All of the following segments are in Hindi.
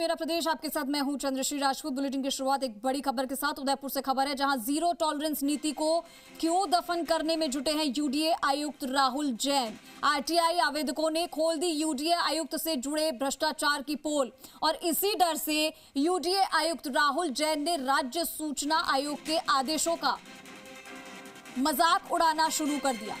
मेरा प्रदेश आपके साथ मैं हूं चंद्रश्री राजपूत। बुलेटिन की शुरुआत एक बड़ी खबर के साथ। उदयपुर से खबर है, जहां जीरो टॉलरेंस नीति को क्यों दफन करने में जुटे हैं यूडीए आयुक्त राहुल जैन। आरटीआई आवेदकों ने खोल दी यूडीए आयुक्त से जुड़े भ्रष्टाचार की पोल, और इसी डर से यूडीए आयुक्त राहुल जैन ने राज्य सूचना आयोग के आदेशों का मजाक उड़ाना शुरू कर दिया।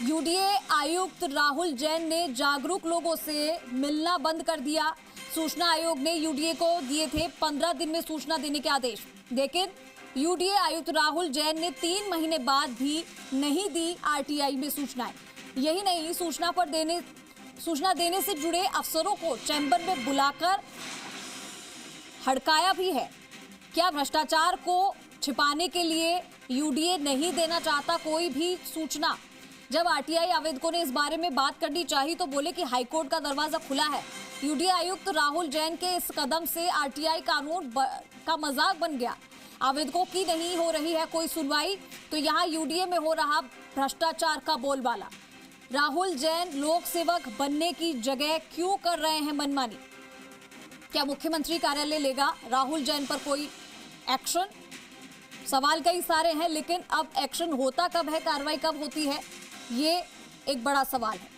यूडीए आयुक्त राहुल जैन ने जागरूक लोगों से मिलना बंद कर दिया। सूचना आयोग ने यूडीए को दिए थे 15 दिन में सूचना देने के आदेश, लेकिन यूडीए आयुक्त राहुल जैन ने 3 महीने बाद भी नहीं दी आरटीआई में सूचनाएं। यही नहीं, सूचना देने से जुड़े अफसरों को चैम्बर में बुलाकर हड़काया भी है। क्या भ्रष्टाचार को छिपाने के लिए यूडीए नहीं देना चाहता कोई भी सूचना? जब आरटीआई आवेदकों ने इस बारे में बात करनी चाहिए तो बोले कि हाईकोर्ट का दरवाजा खुला है। यूडीए आयुक्त राहुल जैन के इस कदम से आरटीआई कानून का मजाक बन गया। आवेदकों की नहीं हो रही है कोई सुनवाई, तो यहाँ यूडीए में हो रहा भ्रष्टाचार का बोलबाला। राहुल जैन लोक सेवक बनने की जगह क्यों कर रहे हैं मनमानी? क्या मुख्यमंत्री कार्यालय लेगा राहुल जैन पर कोई एक्शन? सवाल कई सारे हैं, लेकिन अब एक्शन होता कब है, कार्रवाई कब होती है, ये एक बड़ा सवाल है।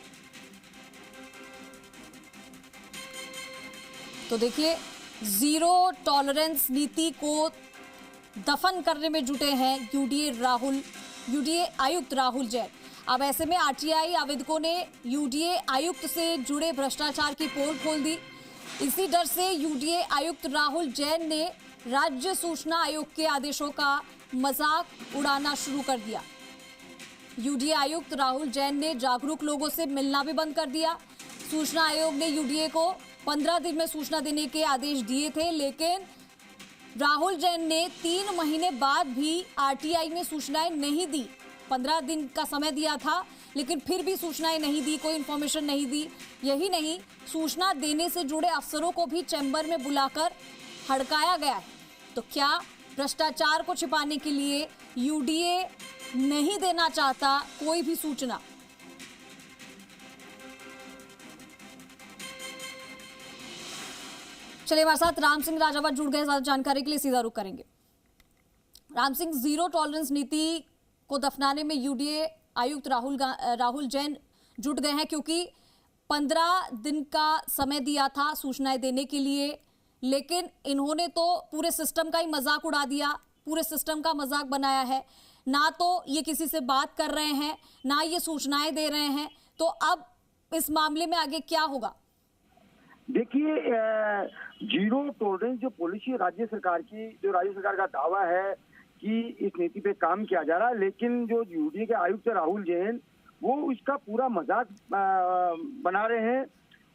तो देखिए, जीरो टॉलरेंस नीति को दफन करने में जुटे हैं यूडीए आयुक्त राहुल जैन। अब ऐसे में आरटीआई आवेदकों ने यूडीए आयुक्त से जुड़े भ्रष्टाचार की पोल खोल दी। इसी डर से यूडीए आयुक्त राहुल जैन ने राज्य सूचना आयोग के आदेशों का मजाक उड़ाना शुरू कर दिया। यूडीए आयुक्त राहुल जैन ने जागरूक लोगों से मिलना भी बंद कर दिया। सूचना आयोग ने यूडीए को 15 दिन में सूचना देने के आदेश दिए थे, लेकिन राहुल जैन ने 3 महीने बाद भी आरटीआई में सूचनाएं नहीं दी। 15 दिन का समय दिया था, लेकिन फिर भी सूचनाएं नहीं दी, कोई इंफॉर्मेशन नहीं दी। यही नहीं, सूचना देने से जुड़े अफसरों को भी चैम्बर में बुलाकर हड़काया गया है। तो क्या भ्रष्टाचार को छिपाने के लिए यूडीए नहीं देना चाहता कोई भी सूचना? चलिए, हमारे साथ राम सिंह राजावत जुड़ गए, ज्यादा जानकारी के लिए सीधा रुख करेंगे। राम सिंह, जीरो टॉलरेंस नीति को दफनाने में यूडीए आयुक्त राहुल जैन जुट गए हैं, क्योंकि 15 दिन का समय दिया था सूचनाएं देने के लिए, लेकिन इन्होंने तो पूरे सिस्टम का ही मजाक उड़ा दिया, पूरे सिस्टम का मजाक बनाया है। ना तो ये किसी से बात कर रहे हैं, ना ये सूचनाएं दे रहे हैं। तो अब इस मामले में आगे क्या होगा? देखिए, जीरो टॉलरेंस जो पॉलिसी राज्य सरकार का दावा है कि इस नीति पे काम किया जा रहा है, लेकिन जो यूडीए के आयुक्त राहुल जैन वो इसका पूरा मजाक बना रहे हैं।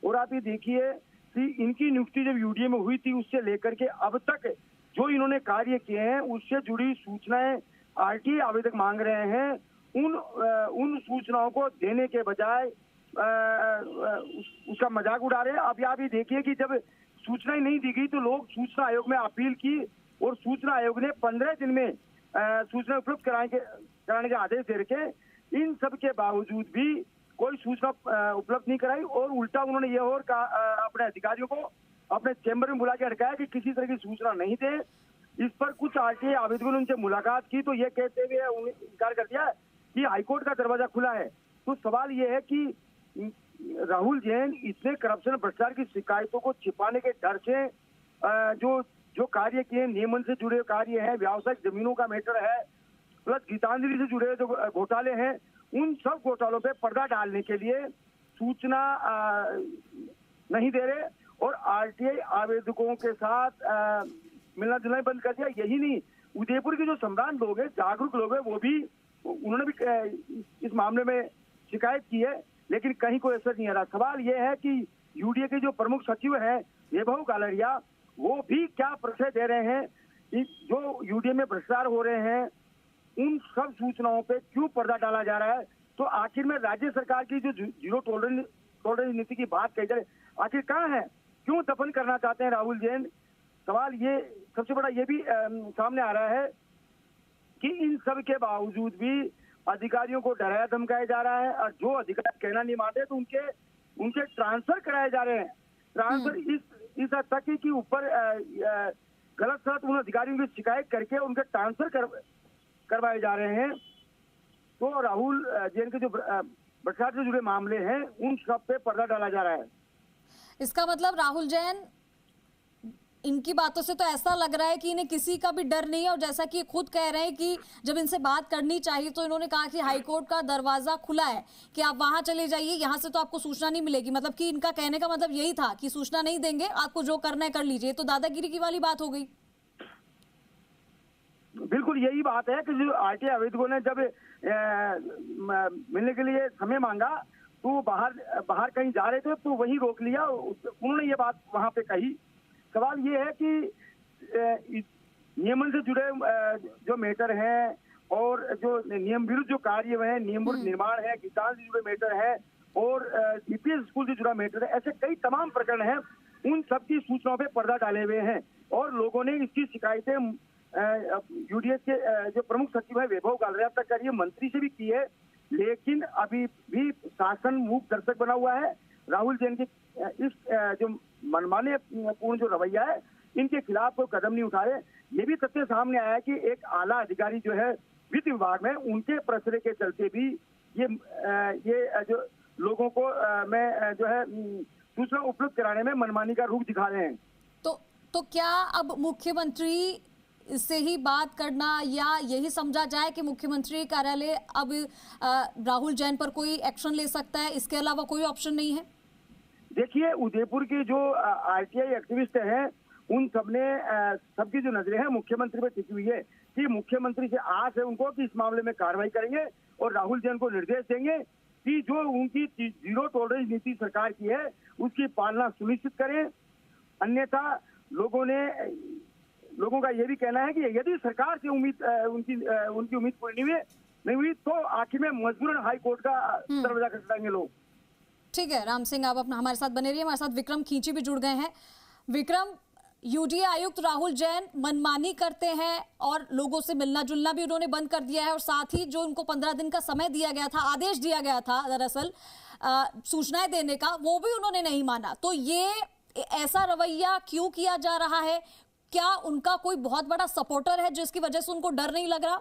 और आप ये देखिए कि इनकी नियुक्ति जब यूडीए में हुई थी, उससे लेकर के अब तक जो इन्होंने कार्य किए हैं उससे जुड़ी सूचनाएं आरटीआई आवेदक मांग रहे हैं। उन सूचनाओं को देने के बजाय उसका मजाक उड़ा रहे हैं। अब आप ये देखिए कि जब सूचनाएं नहीं दी गई तो लोग सूचना आयोग में अपील की, और सूचना आयोग ने 15 दिन में सूचना उपलब्ध कराने के आदेश दे रखे। इन सब के बावजूद भी कोई सूचना उपलब्ध नहीं कराई, और उल्टा उन्होंने ये और अपने अधिकारियों को अपने चैम्बर में बुला के अटकाया कि किसी तरह की सूचना नहीं दे। इस पर कुछ आरटीआई आवेदकों ने उनसे मुलाकात की तो ये कहते हुए इनकार कर दिया कि हाईकोर्ट का दरवाजा खुला है। तो सवाल ये है कि राहुल जैन इतने करप्शन भ्रष्टाचार की शिकायतों को छिपाने के डर से जो कार्य किए, नियमन से जुड़े कार्य हैं, व्यावसायिक जमीनों का मैटर है, प्लस गीतांजलि से जुड़े जो घोटाले हैं, उन सब घोटालों पे पर्दा डालने के लिए सूचना नहीं दे रहे, और आरटीआई आवेदकों के साथ मिलना जुलना बंद कर दिया। यही नहीं, उदयपुर के जो सम्राट लोग हैं, जागरूक लोग हैं, उन्होंने भी इस मामले में शिकायत की है, लेकिन कहीं कोई असर नहीं आ रहा। सवाल यह है कि यूडीए के जो प्रमुख सचिव हैं वैभव गालरिया, वो भी क्या परिचय दे रहे हैं कि जो यूडीए में भ्रष्टाचार हो रहे हैं उन सब सूचनाओं पे क्यों पर्दा डाला जा रहा है? तो आखिर में राज्य सरकार की जो जीरो टॉलरेंस नीति की बात कही जाए, आखिर कहाँ है? क्यों दफन करना चाहते हैं राहुल जैन? सवाल ये सबसे बड़ा ये भी सामने आ रहा है कि इन सब के बावजूद भी अधिकारियों को डराया धमकाया जा रहा है, और जो अधिकारी कहना नहीं मानते तो उनके ट्रांसफर कराए जा रहे हैं। ट्रांसफर इस हद तक कि ऊपर गलत सलत उन अधिकारियों की शिकायत करके उनके ट्रांसफर करवाए जा रहे हैं। तो राहुल जैन के जो भ्रष्टाचार से जुड़े मामले हैं उन सब पे पर्दा डाला जा रहा है। इसका मतलब राहुल जैन, इनकी बातों से तो ऐसा लग रहा है कि इन्हें किसी का भी डर नहीं है, और जैसा कि खुद कह रहे हैं कि जब इनसे बात करनी चाहिए तो इन्होंने कहा कि हाईकोर्ट का दरवाजा खुला है कि आप वहां चले जाइए, यहां से तो आपको सूचना नहीं मिलेगी। मतलब कि इनका कहने का मतलब यही था कि सूचना नहीं देंगे, आपको जो करना है कर लीजिए। तो दादागिरी की वाली बात हो गई। बिल्कुल यही बात है कि जो आरटीआई आवेदकों ने जब मिलने के लिए समय मांगा तो बाहर कहीं जा रहे थे तो वहीं रोक लिया। उन्होंने ये बात वहां पे कही। सवाल ये है कि नियमन से जुड़े जो मैटर हैं और जो नियम विरुद्ध जो कार्य है, नियम विरुद्ध निर्माण है, किसान से जुड़े मैटर है और सीपीएस स्कूल से जुड़ा मैटर है, ऐसे कई तमाम प्रकरण हैं। उन सबकी सूचनाओं पे पर्दा डाले हुए हैं और लोगों ने इसकी शिकायतें यूडीएस के जो प्रमुख सचिव है वैभव गालरिया तक करी है, मंत्री से भी की है, लेकिन अभी भी शासन मूक दर्शक बना हुआ है। राहुल जैन के इस जो मनमाने पूर्ण जो रवैया है इनके खिलाफ कोई कदम नहीं उठा रहे। ये भी तथ्य सामने आया है कि एक आला अधिकारी जो है वित्त विभाग में, उनके प्रसरे के चलते भी ये जो लोगों को मैं जो है सूचना उपलब्ध कराने में मनमानी का रुख दिखा रहे हैं। तो क्या अब मुख्यमंत्री इससे ही बात करना, या यही समझा जाए कि मुख्यमंत्री कार्यालय अब राहुल जैन पर कोई एक्शन ले सकता है, इसके अलावा कोई ऑप्शन नहीं है? देखिए, उदयपुर के जो आरटीआई एक्टिविस्ट हैं उन सबकी जो नजरें हैं मुख्यमंत्री पर टिकी हुई है कि मुख्यमंत्री से आस है उनको कि इस मामले में कार्रवाई करेंगे और राहुल जैन को निर्देश देंगे कि जो उनकी जीरो टॉलरेंस नीति सरकार की है उसकी पालना सुनिश्चित करें। अन्यथा लोगों का यह भी कहना है कि यदि सरकार से उनकी उम्मीद पूरी नहीं हुई तो आखिर में मजबूरन हाई कोर्ट का दरवाजा खटखटाएंगे लोग। ठीक है राम सिंह, आप अपना हमारे साथ बने रहिए। हमारे साथ विक्रम खींची भी जुड़ गए हैं। विक्रम, यूडीए आयुक्त राहुल जैन मनमानी करते हैं और लोगों से मिलना जुलना भी उन्होंने बंद कर दिया है, और साथ ही जो उनको 15 दिन का समय दिया गया था, आदेश दिया गया था दरअसल सूचनाएं देने का, वो भी उन्होंने नहीं माना। तो ये ऐसा रवैया क्यों किया जा रहा है? क्या उनका कोई बहुत बड़ा सपोर्टर है जिसकी वजह से उनको डर नहीं लग रहा?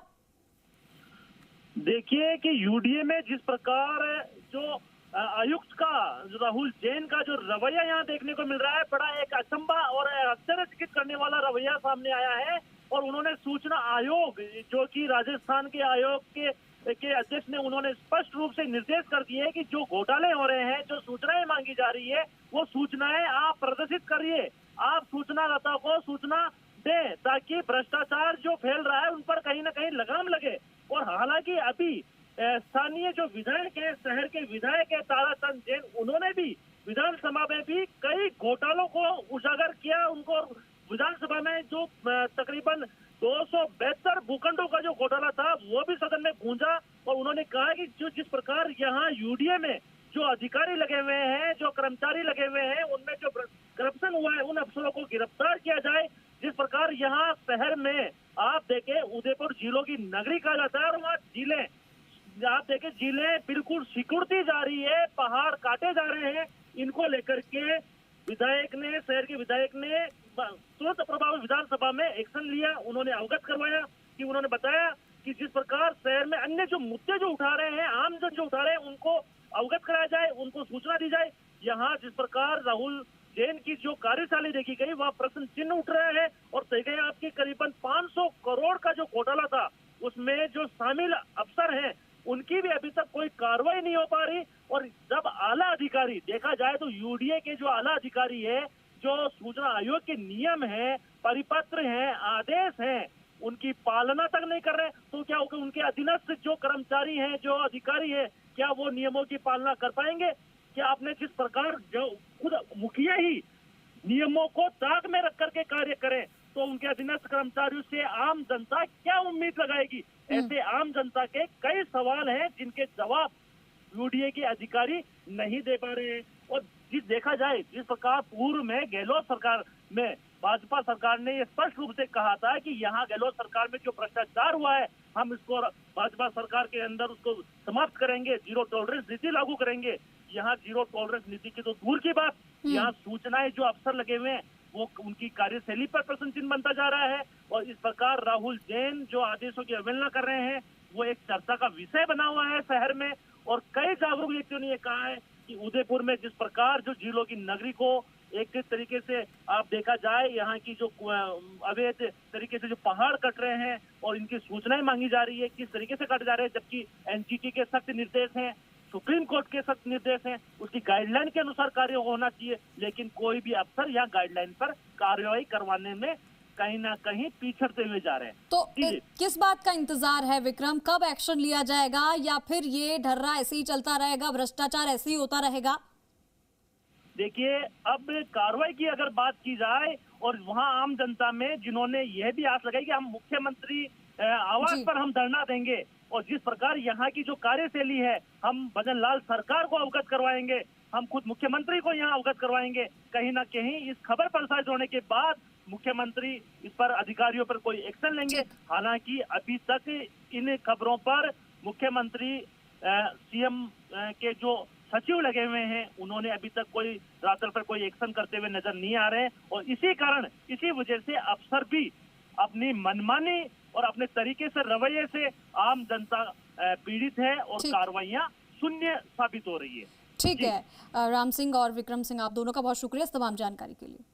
देखिए कि यूडीए में जिस प्रकार जो आयुक्त का राहुल जैन का जो रवैया यहाँ देखने को मिल रहा है, बड़ा एक अचंभा और आश्चर्यचकित करने वाला रवैया सामने आया है। और उन्होंने सूचना आयोग, जो कि राजस्थान के आयोग के अध्यक्ष ने, उन्होंने स्पष्ट रूप से निर्देश कर दिए कि जो घोटाले हो रहे हैं, जो सूचनाएं मांगी जा रही है, वो सूचनाएं आप प्रदर्शित करिए, आप सूचनादाता को सूचना दें ताकि भ्रष्टाचार जो फैल रहा है उन पर कहीं ना कहीं लगाम लगे। और हालांकि अभी स्थानीय जो विधायक है, शहर के विधायक है ताराचंद जैन, उन्होंने भी विधानसभा में भी कई घोटालों को उजागर किया। उनको विधानसभा में जो तकरीबन 272 भूखंडों का जो घोटाला था वो भी सदन में गूंजा। और उन्होंने कहा कि जिस प्रकार यहाँ यूडीए में जो अधिकारी लगे हुए हैं, जो कर्मचारी लगे हुए हैं, उनमें जो करप्शन हुआ है उन अफसरों को गिरफ्तार किया जाए। जिस प्रकार यहाँ शहर में आप देखें, उदयपुर झीलों की नगरी कहा जाता है और वहाँ झीलें, आप देखें झीलें बिल्कुल सिकुड़ती जा रही है, पहाड़ काटे जा रहे हैं। इनको लेकर के विधायक ने, शहर के विधायक ने तुरंत प्रभाव विधानसभा में एक्शन लिया। उन्होंने अवगत करवाया कि उन्होंने बताया कि जिस प्रकार शहर में अन्य जो मुद्दे जो उठा रहे हैं, आमजन जो उठा रहे हैं, उनको अवगत कराया जाए, उनको सूचना दी जाए। यहाँ जिस प्रकार राहुल जैन की जो कार्यशैली देखी गई वह प्रश्न चिन्ह उठ रहे हैं। और देखे आपके करीबन 500 करोड़ का जो घोटाला था उसमें जो शामिल अफसर हैं उनकी भी अभी तक कोई कार्रवाई नहीं हो पा रही। और जब आला अधिकारी देखा जाए तो यूडीए के जो आला अधिकारी है, जो सूचना आयोग के नियम है, परिपत्र हैं, आदेश हैं, उनकी पालना तक नहीं कर रहे, तो क्या होगा? उनके अधीनस्थ जो कर्मचारी हैं, जो अधिकारी हैं, क्या वो नियमों की पालना कर पाएंगे? क्या आपने जिस प्रकार जो खुद मुखिया ही नियमों को ताक में रख करके कार्य करें तो उनके अधीनस्थ कर्मचारियों से आम जनता क्या उम्मीद लगाएगी? ऐसे आम जनता के कई सवाल हैं जिनके जवाब यूडीए के अधिकारी नहीं दे पा रहे हैं। और देखा जाए जिस प्रकार पूर्व में गहलोत सरकार में भाजपा सरकार ने ये स्पष्ट रूप से कहा था कि यहाँ गहलोत सरकार में जो भ्रष्टाचार हुआ है हम इसको भाजपा सरकार के अंदर उसको समाप्त करेंगे, जीरो टॉलरेंस नीति लागू करेंगे। यहाँ जीरो टॉलरेंस नीति की तो दूर की बात, यहाँ सूचनाएं जो अफसर लगे हुए हैं वो उनकी कार्यशैली पर प्रश्न चिन्ह बनता जा रहा है। और इस प्रकार राहुल जैन जो आदेशों की अवहेलना कर रहे हैं वो एक चर्चा का विषय बना हुआ है शहर में। और कई जागरूक व्यक्तियों ने ये कहा है कि उदयपुर में जिस प्रकार जो झीलों की नगरी को एक तरीके से आप देखा जाए, यहाँ की जो अवैध तरीके से जो पहाड़ कट रहे हैं और इनकी सूचनाएं मांगी जा रही है किस तरीके से कट जा रहे हैं, जबकि एनजीटी के सख्त निर्देश हैं, सुप्रीम कोर्ट के सख्त निर्देश हैं, उसकी गाइडलाइन के अनुसार कार्य होना चाहिए। लेकिन कोई भी अफसर यहाँ गाइडलाइन पर कार्रवाई करवाने में कहीं ना कहीं पीछड़ते हुए जा रहे हैं। तो किस बात का इंतजार है विक्रम, कब एक्शन लिया जाएगा या फिर ये ढर्रा ऐसे ही चलता रहेगा, भ्रष्टाचार ऐसे ही होता रहेगा? देखिए, अब कार्रवाई की अगर बात की जाए और वहां आम जनता में जिन्होंने यह भी आस लगाई कि हम मुख्यमंत्री आवास पर हम धरना देंगे और जिस प्रकार यहाँ की जो कार्यशैली है हम भजन लाल सरकार को अवगत करवाएंगे, हम खुद मुख्यमंत्री को यहाँ अवगत करवाएंगे, कहीं ना कहीं इस खबर प्रसारित होने के बाद मुख्यमंत्री इस पर अधिकारियों पर कोई एक्शन लेंगे। हालांकि अभी तक इन खबरों पर मुख्यमंत्री सीएम के जो सचिव लगे हुए हैं उन्होंने अभी तक कोई रास्ते पर कोई एक्शन करते हुए नजर नहीं आ रहे हैं। और इसी वजह से अफसर भी अपनी मनमानी और अपने तरीके से रवैये से आम जनता पीड़ित है और कार्रवाइयां शून्य साबित हो रही है। ठीक है राम सिंह और विक्रम सिंह, आप दोनों का बहुत शुक्रिया इस तमाम जानकारी के लिए।